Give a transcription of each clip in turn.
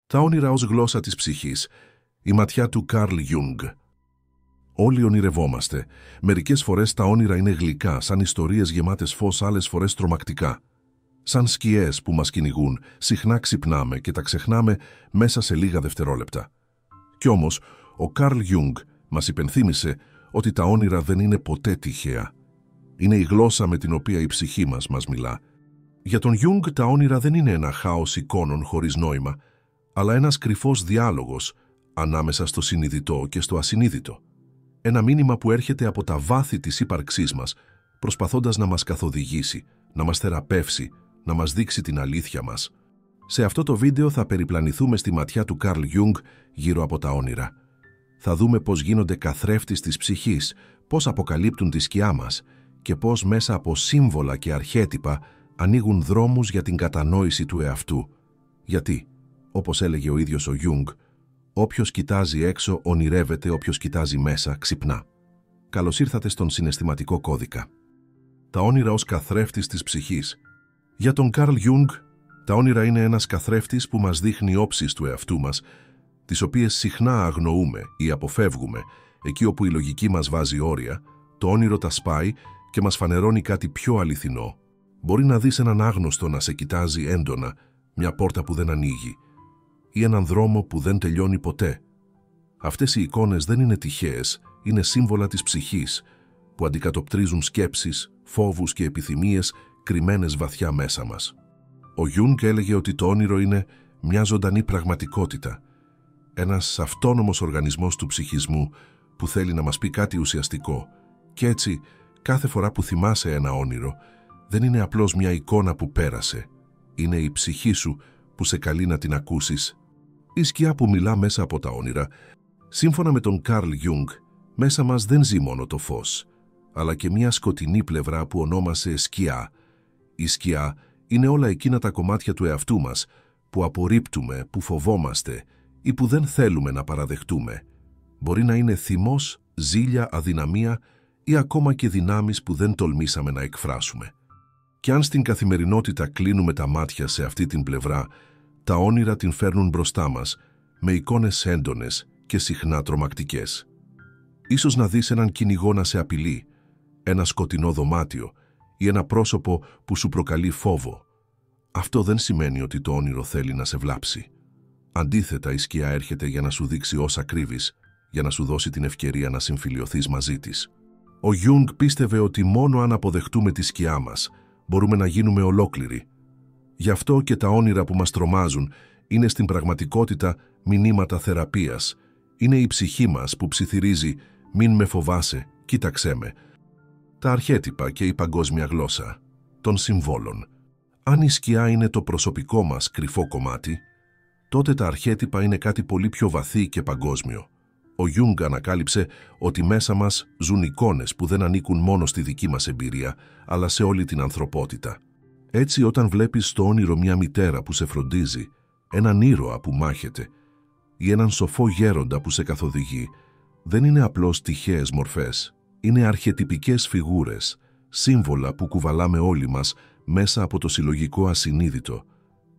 Τα όνειρα ως γλώσσα της ψυχής. Η ματιά του Καρλ Γιούγκ. Όλοι ονειρευόμαστε. Μερικές φορές τα όνειρα είναι γλυκά, σαν ιστορίες γεμάτες φως, άλλες φορές τρομακτικά. Σαν σκιές που μας κυνηγούν, συχνά ξυπνάμε και τα ξεχνάμε μέσα σε λίγα δευτερόλεπτα. Κι όμως, ο Καρλ Γιούγκ μας υπενθύμησε ότι τα όνειρα δεν είναι ποτέ τυχαία. Είναι η γλώσσα με την οποία η ψυχή μας μιλά. Για τον Γιούγκ τα όνειρα δεν είναι ένα χάος εικόνων χωρίς νόημα, αλλά ένας κρυφός διάλογος ανάμεσα στο συνειδητό και στο ασυνείδητο. Ένα μήνυμα που έρχεται από τα βάθη της ύπαρξής μας, προσπαθώντας να μας καθοδηγήσει, να μας θεραπεύσει, να μας δείξει την αλήθεια μας. Σε αυτό το βίντεο θα περιπλανηθούμε στη ματιά του Καρλ Γιούγκ γύρω από τα όνειρα. Θα δούμε πώς γίνονται καθρέφτης της ψυχής, πώς αποκαλύπτουν τη σκιά μας και πώς μέσα από σύμβολα και αρχέτυπα ανοίγουν δρόμους για την κατανόηση του εαυτού. Γιατί, όπως έλεγε ο ίδιος ο Γιούγκ, όποιος κοιτάζει έξω ονειρεύεται, όποιος κοιτάζει μέσα ξυπνά. Καλώς ήρθατε στον συναισθηματικό κώδικα. Τα όνειρα ως καθρέφτης της ψυχής. Για τον Καρλ Γιούγκ, τα όνειρα είναι ένας καθρέφτης που μας δείχνει όψεις του εαυτού μας, τις οποίες συχνά αγνοούμε ή αποφεύγουμε. Εκεί όπου η λογική μας βάζει όρια, το όνειρο τα σπάει και μας φανερώνει κάτι πιο αληθινό. Μπορεί να δεις έναν άγνωστο να σε κοιτάζει έντονα, μια πόρτα που δεν ανοίγει, ή έναν δρόμο που δεν τελειώνει ποτέ. Αυτές οι εικόνες δεν είναι τυχαίες, είναι σύμβολα της ψυχής, που αντικατοπτρίζουν σκέψεις, φόβους και επιθυμίες κρυμμένες βαθιά μέσα μας. Ο Γιούγκ έλεγε ότι το όνειρο είναι μια ζωντανή πραγματικότητα, ένας αυτόνομος οργανισμός του ψυχισμού που θέλει να μας πει κάτι ουσιαστικό. Και έτσι, κάθε φορά που θυμάσαι ένα όνειρο, δεν είναι απλώς μια εικόνα που πέρασε. Είναι η ψυχή σου που σε καλεί να την ακούσεις. Η σκιά που μιλά μέσα από τα όνειρα. Σύμφωνα με τον Καρλ Γιούγκ, μέσα μας δεν ζει μόνο το φως, αλλά και μια σκοτεινή πλευρά που ονόμασε σκιά. Η σκιά είναι όλα εκείνα τα κομμάτια του εαυτού μας που απορρίπτουμε, που φοβόμαστε ή που δεν θέλουμε να παραδεχτούμε. Μπορεί να είναι θυμός, ζήλια, αδυναμία ή ακόμα και δυνάμεις που δεν τολμήσαμε να εκφράσουμε. Και αν στην καθημερινότητα κλείνουμε τα μάτια σε αυτή την πλευρά, τα όνειρα την φέρνουν μπροστά μας με εικόνες έντονες και συχνά τρομακτικές. Ίσως να δεις έναν κυνηγό να σε απειλεί, ένα σκοτεινό δωμάτιο ή ένα πρόσωπο που σου προκαλεί φόβο. Αυτό δεν σημαίνει ότι το όνειρο θέλει να σε βλάψει. Αντίθετα, η σκιά έρχεται για να σου δείξει όσα κρύβεις, για να σου δώσει την ευκαιρία να συμφιλιωθείς μαζί της. Ο Γιούγκ πίστευε ότι μόνο αν αποδεχτούμε τη σκιά μας, μπορούμε να γίνουμε ολόκληροι. Γι' αυτό και τα όνειρα που μας τρομάζουν είναι στην πραγματικότητα μηνύματα θεραπείας. Είναι η ψυχή μας που ψιθυρίζει «Μην με φοβάσαι, κοίταξέ με». Τα αρχέτυπα και η παγκόσμια γλώσσα των συμβόλων. Αν η σκιά είναι το προσωπικό μας κρυφό κομμάτι, τότε τα αρχέτυπα είναι κάτι πολύ πιο βαθύ και παγκόσμιο. Ο Γιούγκ ανακάλυψε ότι μέσα μας ζουν εικόνες που δεν ανήκουν μόνο στη δική μας εμπειρία, αλλά σε όλη την ανθρωπότητα. Έτσι, όταν βλέπεις στο όνειρο μια μητέρα που σε φροντίζει, έναν ήρωα που μάχεται ή έναν σοφό γέροντα που σε καθοδηγεί, δεν είναι απλώς τυχαίες μορφές. Είναι αρχετυπικές φιγούρες, σύμβολα που κουβαλάμε όλοι μας μέσα από το συλλογικό ασυνείδητο.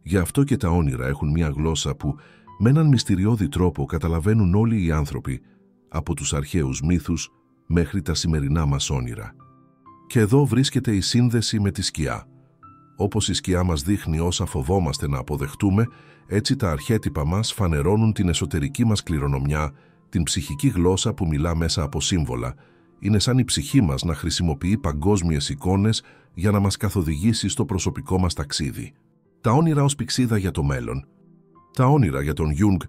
Γι' αυτό και τα όνειρα έχουν μια γλώσσα που με έναν μυστηριώδη τρόπο καταλαβαίνουν όλοι οι άνθρωποι, από τους αρχαίους μύθους μέχρι τα σημερινά μας όνειρα. Και εδώ βρίσκεται η σύνδεση με τη σκιά. Όπως η σκιά μας δείχνει όσα φοβόμαστε να αποδεχτούμε, έτσι τα αρχέτυπα μας φανερώνουν την εσωτερική μας κληρονομιά, την ψυχική γλώσσα που μιλά μέσα από σύμβολα. Είναι σαν η ψυχή μας να χρησιμοποιεί παγκόσμιες εικόνες για να μας καθοδηγήσει στο προσωπικό μας ταξίδι. Τα όνειρα ως πηξίδα για το μέλλον. Τα όνειρα για τον Γιούγκ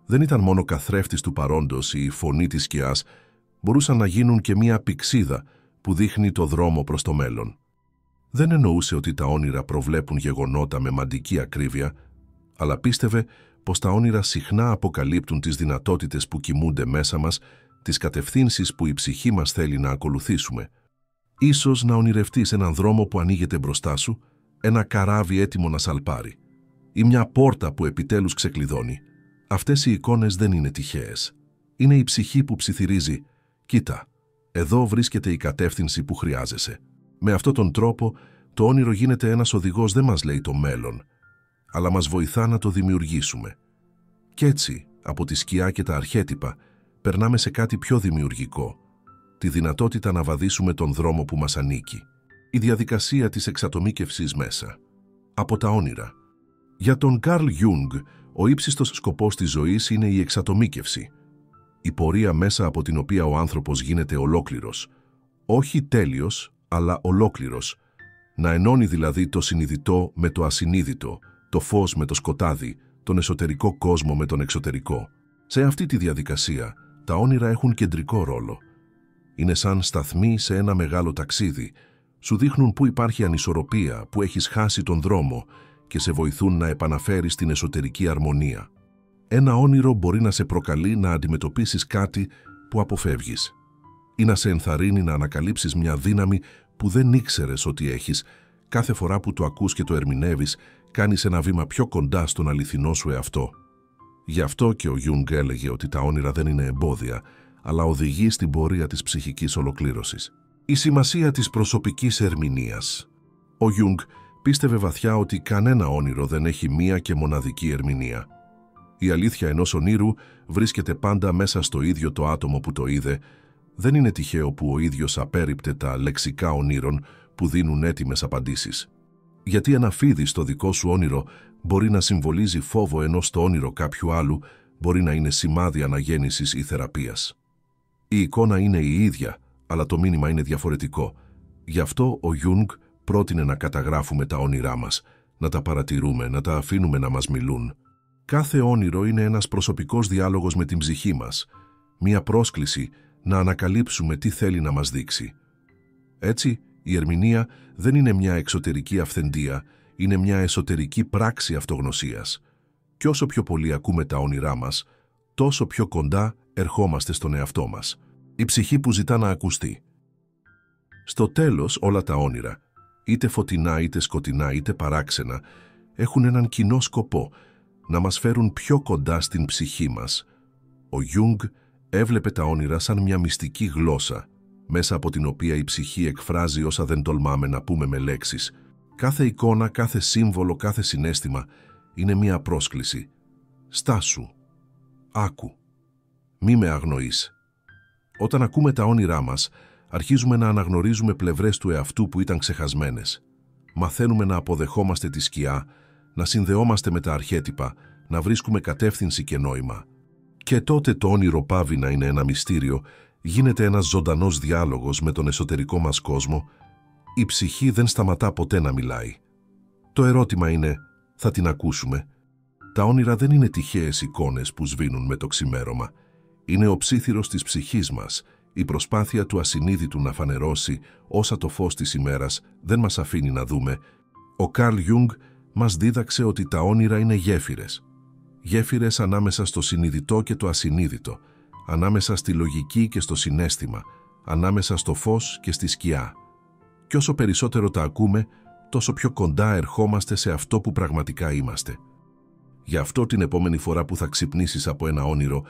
δεν ήταν μόνο καθρέφτης του παρόντος ή η φωνή της σκιάς, μπορούσαν να γίνουν και μία πηξίδα που δείχνει το δρόμο προς το μέλλον. Δεν εννοούσε ότι τα όνειρα προβλέπουν γεγονότα με μαντική ακρίβεια, αλλά πίστευε πως τα όνειρα συχνά αποκαλύπτουν τις δυνατότητες που κοιμούνται μέσα μας, τις κατευθύνσεις που η ψυχή μας θέλει να ακολουθήσουμε. Ίσως να ονειρευτείς έναν δρόμο που ανοίγεται μπροστά σου, ένα καράβι έτοιμο να σαλπάρει, ή μια πόρτα που επιτέλους ξεκλειδώνει. Αυτές οι εικόνες δεν είναι τυχαίες. Είναι η ψυχή που ψιθυρίζει «Κοίτα, εδώ βρίσκεται η κατεύθυνση που χρειάζεσαι». Με αυτόν τον τρόπο, το όνειρο γίνεται ένας οδηγός, δεν μας λέει το μέλλον, αλλά μας βοηθά να το δημιουργήσουμε. Κι έτσι, από τη σκιά και τα αρχέτυπα, περνάμε σε κάτι πιο δημιουργικό, τη δυνατότητα να βαδίσουμε τον δρόμο που μας ανήκει. Η διαδικασία της εξατομίκευσης μέσα. Από τα όνειρα. Για τον Καρλ Γιούγκ, ο ύψιστος σκοπός της ζωής είναι η εξατομίκευση. Η πορεία μέσα από την οποία ο άνθρωπος γίνεται ολόκληρος. Όχι τέλειος, αλλά ολόκληρος. Να ενώνει δηλαδή το συνειδητό με το ασυνείδητο, το φως με το σκοτάδι, τον εσωτερικό κόσμο με τον εξωτερικό. Σε αυτή τη διαδικασία, τα όνειρα έχουν κεντρικό ρόλο. Είναι σαν σταθμοί σε ένα μεγάλο ταξίδι. Σου δείχνουν πού υπάρχει ανισορροπία, πού έχεις χάσει τον δρόμο και σε βοηθούν να επαναφέρεις την εσωτερική αρμονία. Ένα όνειρο μπορεί να σε προκαλεί να αντιμετωπίσεις κάτι που αποφεύγεις ή να σε ενθαρρύνει να ανακαλύψεις μια δύναμη που δεν ήξερες ότι έχεις. Κάθε φορά που το ακούς και το ερμηνεύεις, κάνεις ένα βήμα πιο κοντά στον αληθινό σου εαυτό. Γι' αυτό και ο Γιούγκ έλεγε ότι τα όνειρα δεν είναι εμπόδια, αλλά οδηγεί στην πορεία της ψυχικής ολοκλήρωσης. Η σημασία της προσωπικής ερμηνείας. Ο Γιούγκ πίστευε βαθιά ότι κανένα όνειρο δεν έχει μία και μοναδική ερμηνεία. Η αλήθεια ενός ονείρου βρίσκεται πάντα μέσα στο ίδιο το άτομο που το είδε. Δεν είναι τυχαίο που ο ίδιος απέρριπτε τα λεξικά ονείρων που δίνουν έτοιμες απαντήσεις. Γιατί ένα φίδι στο δικό σου όνειρο μπορεί να συμβολίζει φόβο, ενώ στο όνειρο κάποιου άλλου μπορεί να είναι σημάδι αναγέννησης ή θεραπείας. Η εικόνα είναι η ίδια, αλλά το μήνυμα είναι διαφορετικό. Γι' αυτό ο Γιούγκ πρότεινε να καταγράφουμε τα όνειρά μας, να τα παρατηρούμε, να τα αφήνουμε να μας μιλούν. Κάθε όνειρο είναι ένας προσωπικός διάλογος με την ψυχή μας, μία πρόσκληση να ανακαλύψουμε τι θέλει να μας δείξει. Έτσι, η ερμηνεία δεν είναι μια εξωτερική αυθεντία, είναι μια εσωτερική πράξη αυτογνωσίας. Και όσο πιο πολύ ακούμε τα όνειρά μας, τόσο πιο κοντά ερχόμαστε στον εαυτό μας. Η ψυχή που ζητά να ακουστεί. Στο τέλος, όλα τα όνειρα, είτε φωτεινά είτε σκοτεινά είτε παράξενα, έχουν έναν κοινό σκοπό, να μας φέρουν πιο κοντά στην ψυχή μας. Ο Γιούγκ έβλεπε τα όνειρα σαν μια μυστική γλώσσα, μέσα από την οποία η ψυχή εκφράζει όσα δεν τολμάμε να πούμε με λέξεις. Κάθε εικόνα, κάθε σύμβολο, κάθε συναίσθημα είναι μια πρόσκληση. Στάσου. Άκου. Μη με αγνοείς. Όταν ακούμε τα όνειρά μας, αρχίζουμε να αναγνωρίζουμε πλευρές του εαυτού που ήταν ξεχασμένες. Μαθαίνουμε να αποδεχόμαστε τη σκιά, να συνδεόμαστε με τα αρχέτυπα, να βρίσκουμε κατεύθυνση και νόημα. Και τότε το όνειρο πάβει να είναι ένα μυστήριο, γίνεται ένας ζωντανός διάλογος με τον εσωτερικό μας κόσμο. Η ψυχή δεν σταματά ποτέ να μιλάει. Το ερώτημα είναι, θα την ακούσουμε? Τα όνειρα δεν είναι τυχαίες εικόνες που σβήνουν με το ξημέρωμα. Είναι ο ψίθυρος της ψυχής μας, η προσπάθεια του ασυνείδητου να φανερώσει όσα το φως της ημέρας δεν μας αφήνει να δούμε. Ο Καρλ Γιούγκ μας δίδαξε ότι τα όνειρα είναι γέφυρες. Γέφυρες ανάμεσα στο συνειδητό και το ασυνείδητο, ανάμεσα στη λογική και στο συναίσθημα, ανάμεσα στο φως και στη σκιά. Και όσο περισσότερο τα ακούμε, τόσο πιο κοντά ερχόμαστε σε αυτό που πραγματικά είμαστε. Γι' αυτό την επόμενη φορά που θα ξυπνήσεις από ένα όνειρο,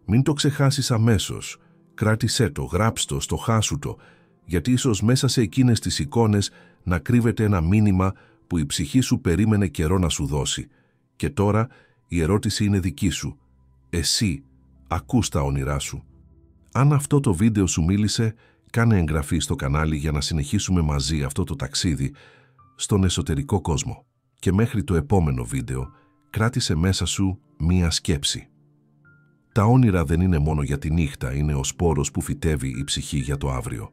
μην το ξεχάσεις αμέσως. Κράτησέ το, γράψτο, στοχάσου το, γιατί ίσως μέσα σε εκείνες τις εικόνες να κρύβεται ένα μήνυμα που η ψυχή σου περίμενε καιρό να σου δώσει. Και τώρα η ερώτηση είναι δική σου. Εσύ ακούς τα όνειρά σου? Αν αυτό το βίντεο σου μίλησε, κάνε εγγραφή στο κανάλι για να συνεχίσουμε μαζί αυτό το ταξίδι στον εσωτερικό κόσμο. Και μέχρι το επόμενο βίντεο, κράτησε μέσα σου μία σκέψη. Τα όνειρα δεν είναι μόνο για τη νύχτα, είναι ο σπόρος που φυτεύει η ψυχή για το αύριο.